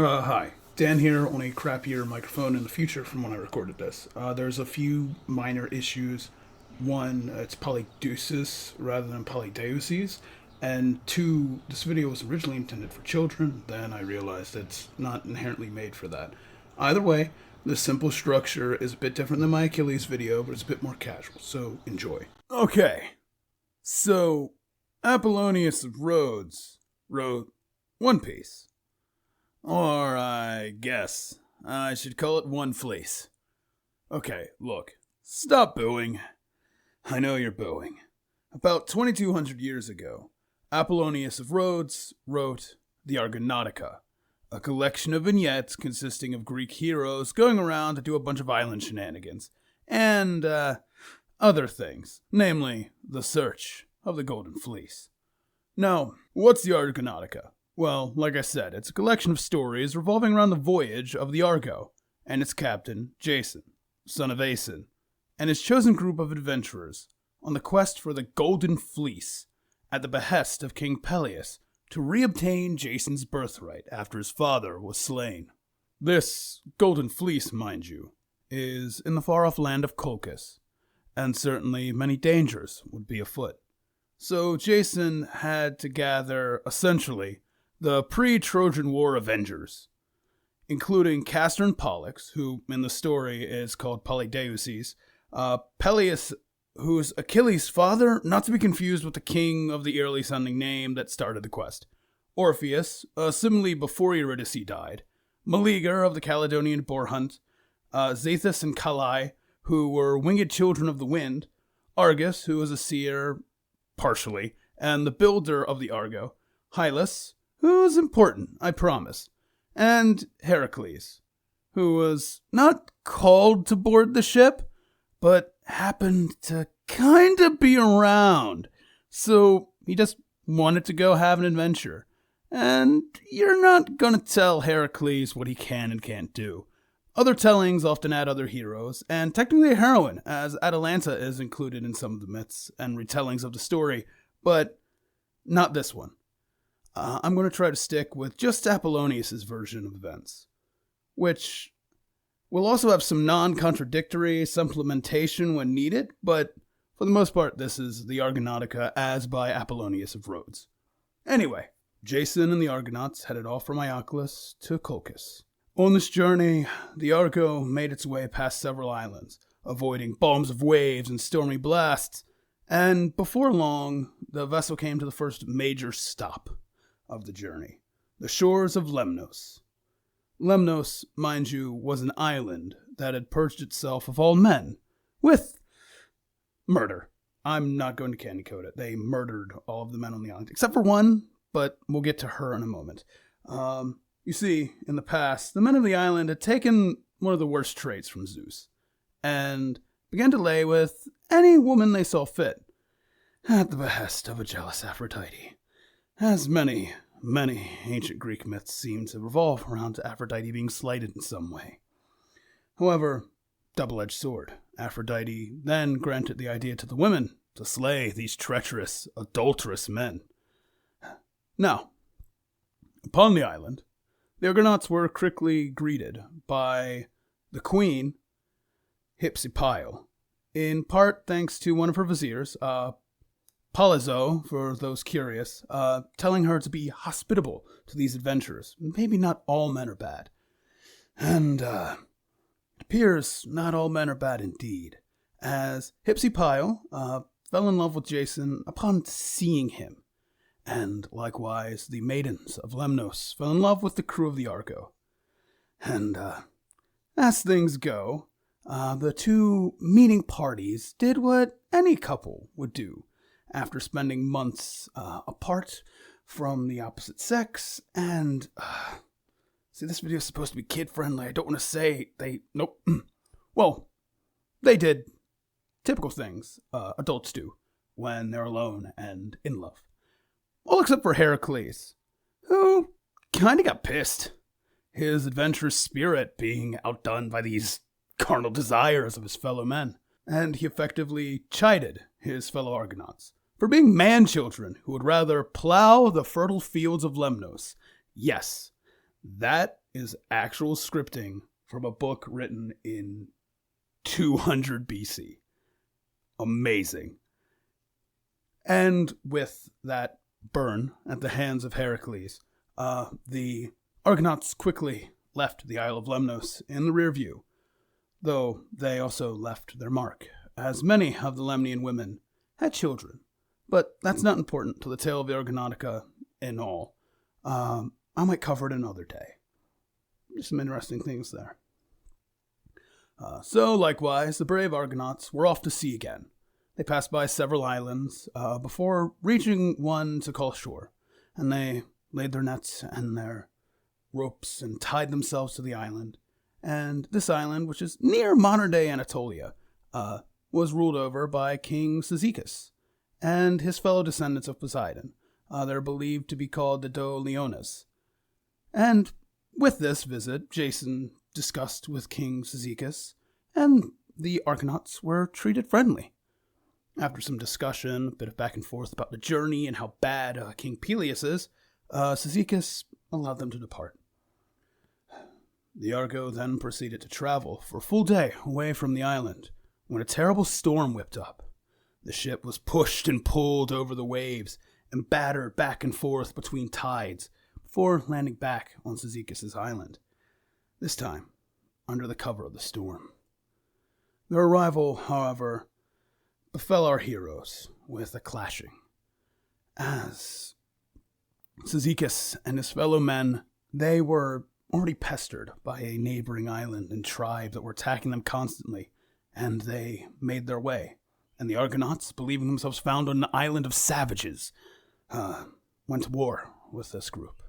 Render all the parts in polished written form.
Hi. Dan here on a crappier microphone in the future from when I recorded this. There's a few minor issues. One, it's polydeuces rather than polydeuces. And two, this video was originally intended for children. Then I realized it's not inherently made for that. Either way, the simple structure is a bit different than my Achilles video, but it's a bit more casual, so enjoy. Okay. So, Apollonius of Rhodes wrote One Piece. Or I guess I should call it One Fleece. Okay, look. Stop booing. I know you're booing. About 2200 years ago, Apollonius of Rhodes wrote the Argonautica, a collection of vignettes consisting of Greek heroes going around to do a bunch of island shenanigans, and other things, namely the search of the Golden Fleece. Now, what's the Argonautica? Well, like I said, it's a collection of stories revolving around the voyage of the Argo and its captain, Jason, son of Aeson, and his chosen group of adventurers on the quest for the Golden Fleece at the behest of King Peleus to reobtain Jason's birthright after his father was slain. This Golden Fleece, mind you, is in the far-off land of Colchis, and certainly many dangers would be afoot. So Jason had to gather, essentially, the pre-Trojan War Avengers, including Castor and Pollux, who in the story is called Polydeuces, Peleus, who's Achilles' father, not to be confused with the king of the early sounding name that started the quest, Orpheus, similarly before Eurydice died, Meleager of the Caledonian boar hunt, Zethus and Calais, who were winged children of the wind, Argus, who was a seer, partially, and the builder of the Argo, Hylas, who was important, I promise, and Heracles, who was not called to board the ship, but happened to kinda be around, so he just wanted to go have an adventure. And you're not gonna tell Heracles what he can and can't do. Other tellings often add other heroes, and technically a heroine, as Atalanta is included in some of the myths and retellings of the story, but not this one. I'm going to try to stick with just Apollonius' version of events, which will also have some non-contradictory supplementation when needed, but for the most part, this is the Argonautica as by Apollonius of Rhodes. Anyway, Jason and the Argonauts headed off from Iolcus to Colchis. On this journey, the Argo made its way past several islands, avoiding bombs of waves and stormy blasts, and before long, the vessel came to the first major stop of the journey, the shores of Lemnos. Lemnos, mind you, was an island that had purged itself of all men, with murder. I'm not going to candy coat it. They murdered all of the men on the island, except for one, but we'll get to her in a moment. You see, in the past, the men of the island had taken one of the worst traits from Zeus, and began to lay with any woman they saw fit, at the behest of a jealous Aphrodite. As many ancient Greek myths seem to revolve around Aphrodite being slighted in some way. However, double-edged sword, Aphrodite then granted the idea to the women to slay these treacherous, adulterous men. Now, upon the island, the Argonauts were quickly greeted by the queen, Hypsipyle, in part thanks to one of her viziers, Palazzo, for those curious, telling her to be hospitable to these adventurers. Maybe not all men are bad. And it appears not all men are bad indeed, as Hypsipyle fell in love with Jason upon seeing him. And likewise, the maidens of Lemnos fell in love with the crew of the Argo. And as things go, the two meeting parties did what any couple would do after spending months apart from the opposite sex, and see, this video is supposed to be kid-friendly. I don't want to say nope. Well, they did typical things adults do when they're alone and in love. All except for Heracles, who kinda got pissed, his adventurous spirit being outdone by these carnal desires of his fellow men, and he effectively chided his fellow Argonauts for being man-children who would rather plow the fertile fields of Lemnos. Yes, That is actual scripting from a book written in 200 BC. Amazing. And with that burn at the hands of Heracles, the Argonauts quickly left the Isle of Lemnos in the rear view, though they also left their mark, as many of the Lemnian women had children. But that's not important to the tale of the Argonautica in all. I might cover it another day. There's some interesting things there. So, likewise, the brave Argonauts were off to sea again. They passed by several islands before reaching one to call shore, and they laid their nets and their ropes and tied themselves to the island. And this island, which is near modern-day Anatolia, was ruled over by King Cyzicus and his fellow descendants of Poseidon. They're believed to be called the Do-Leones. And with this visit, Jason discussed with King Cyzicus, and the Argonauts were treated friendly. After some discussion, a bit of back and forth about the journey and how bad King Peleus is, Cyzicus allowed them to depart. The Argo then proceeded to travel for a full day away from the island, when a terrible storm whipped up. The ship was pushed and pulled over the waves and battered back and forth between tides before landing back on Cyzicus' island, this time under the cover of the storm. Their arrival, however, befell our heroes with a clashing, as Cyzicus and his fellow men, they were already pestered by a neighboring island and tribe that were attacking them constantly, and they made their way. And the Argonauts, believing themselves found on an island of savages, went to war with this group.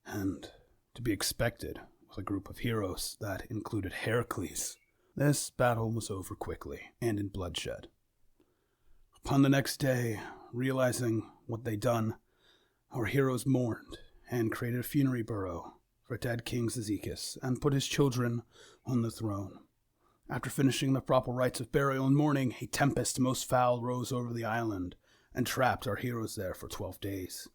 And to be expected with a group of heroes that included Heracles, this battle was over quickly and in bloodshed. Upon the next day, realizing what they'd done, our heroes mourned and created a funerary burrow for dead King Cyzicus and put his children on the throne. After finishing the proper rites of burial and mourning, a tempest most foul rose over the island and trapped our heroes there for 12 days.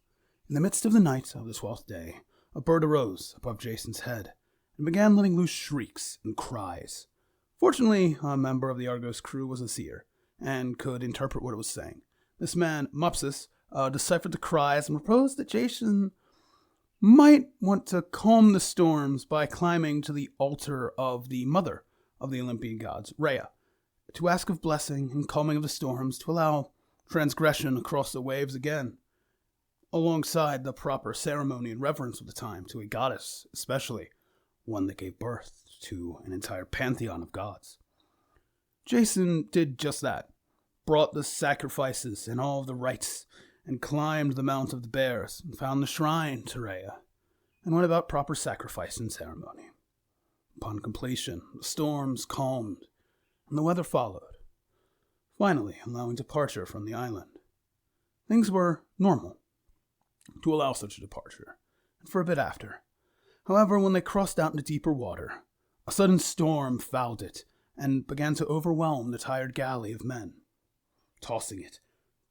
In the midst of the night of the 12th day, a bird arose above Jason's head and began letting loose shrieks and cries. Fortunately, a member of the Argos crew was a seer and could interpret what it was saying. This man, Mopsus, deciphered the cries and proposed that Jason might want to calm the storms by climbing to the altar of the mother of the Olympian gods, Rhea, to ask of blessing and calming of the storms to allow transgression across the waves again, alongside the proper ceremony and reverence of the time to a goddess, especially one that gave birth to an entire pantheon of gods. Jason did just that, brought the sacrifices and all of the rites, and climbed the Mount of the Bears, and found the shrine to Rhea, and went about proper sacrifice and ceremony. Upon completion, the storms calmed, and the weather followed, finally allowing departure from the island. Things were normal to allow such a departure, and for a bit after. However, when they crossed out into deeper water, a sudden storm fouled it, and began to overwhelm the tired galley of men, tossing it,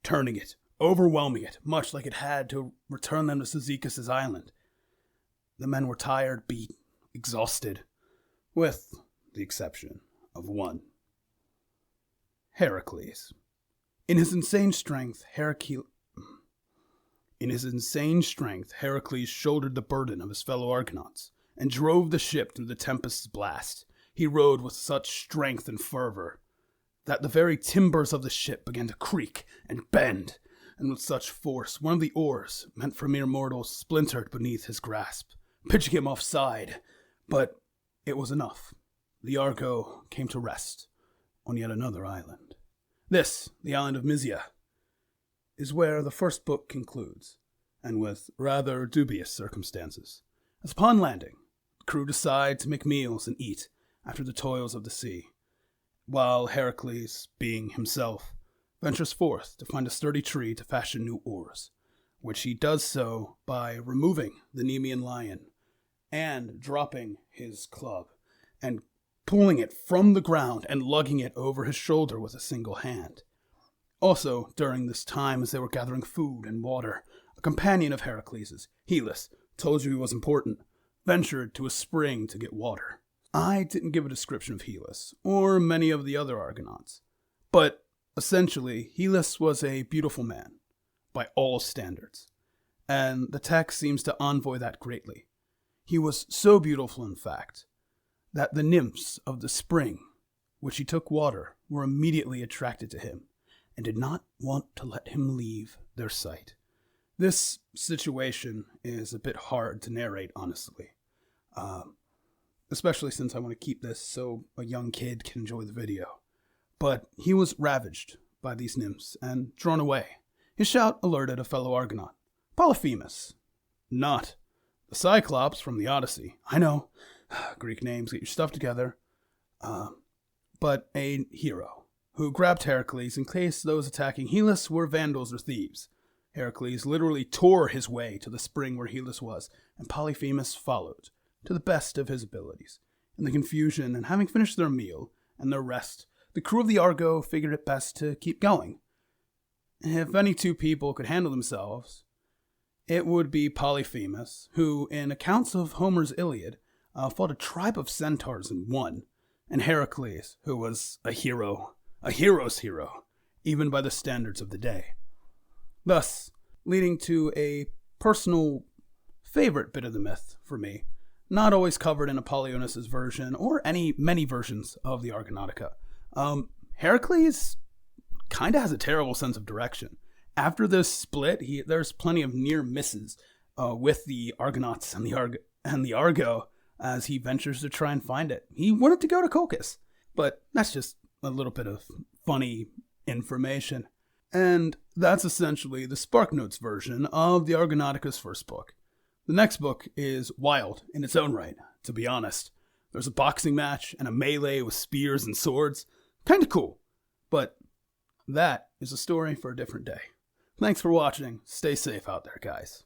turning it, overwhelming it, much like it had to return them to Cyzicus' island. The men were tired, beat, exhausted, with the exception of one. Heracles. In his insane strength, Heracles shouldered the burden of his fellow Argonauts and drove the ship through the tempest's blast. He rowed with such strength and fervor that the very timbers of the ship began to creak and bend, and with such force one of the oars, meant for mere mortals, splintered beneath his grasp, pitching him offside. But it was enough. The Argo came to rest on yet another island. This, the island of Mysia, is where the first book concludes, and with rather dubious circumstances. As upon landing, the crew decide to make meals and eat after the toils of the sea, while Heracles, being himself, ventures forth to find a sturdy tree to fashion new oars, which he does so by removing the Nemean lion and dropping his club and pulling it from the ground and lugging it over his shoulder with a single hand. Also, during this time as they were gathering food and water, a companion of Heracles', Hellas, told you he was important, ventured to a spring to get water. I didn't give a description of Hellas, or many of the other Argonauts, but essentially, Hellas was a beautiful man, by all standards, and the text seems to envoy that greatly. He was so beautiful, in fact, that the nymphs of the spring, which he took water, were immediately attracted to him, and did not want to let him leave their sight. This situation is a bit hard to narrate, honestly, especially since I want to keep this so a young kid can enjoy the video. But he was ravaged by these nymphs and drawn away. His shout alerted a fellow Argonaut, Polyphemus, not the Cyclops from the Odyssey. I know, Greek names, get your stuff together. But a hero, who grabbed Heracles in case those attacking Hellas were vandals or thieves. Heracles literally tore his way to the spring where Hellas was, and Polyphemus followed, to the best of his abilities. In the confusion, and having finished their meal and their rest, the crew of the Argo figured it best to keep going. If any two people could handle themselves, it would be Polyphemus, who, in accounts of Homer's Iliad, fought a tribe of centaurs and won, and Heracles, who was a hero, a hero's hero, even by the standards of the day. Thus, leading to a personal favorite bit of the myth for me, not always covered in Apollonius' version or many versions of the Argonautica. Heracles kind of has a terrible sense of direction. After this split, there's plenty of near misses with the Argonauts and the Argo as he ventures to try and find it. He wanted to go to Colchis, but that's just a little bit of funny information. And that's essentially the SparkNotes version of the Argonautica's first book. The next book is wild in its own right, to be honest. There's a boxing match and a melee with spears and swords. Kinda cool. But that is a story for a different day. Thanks for watching. Stay safe out there, guys.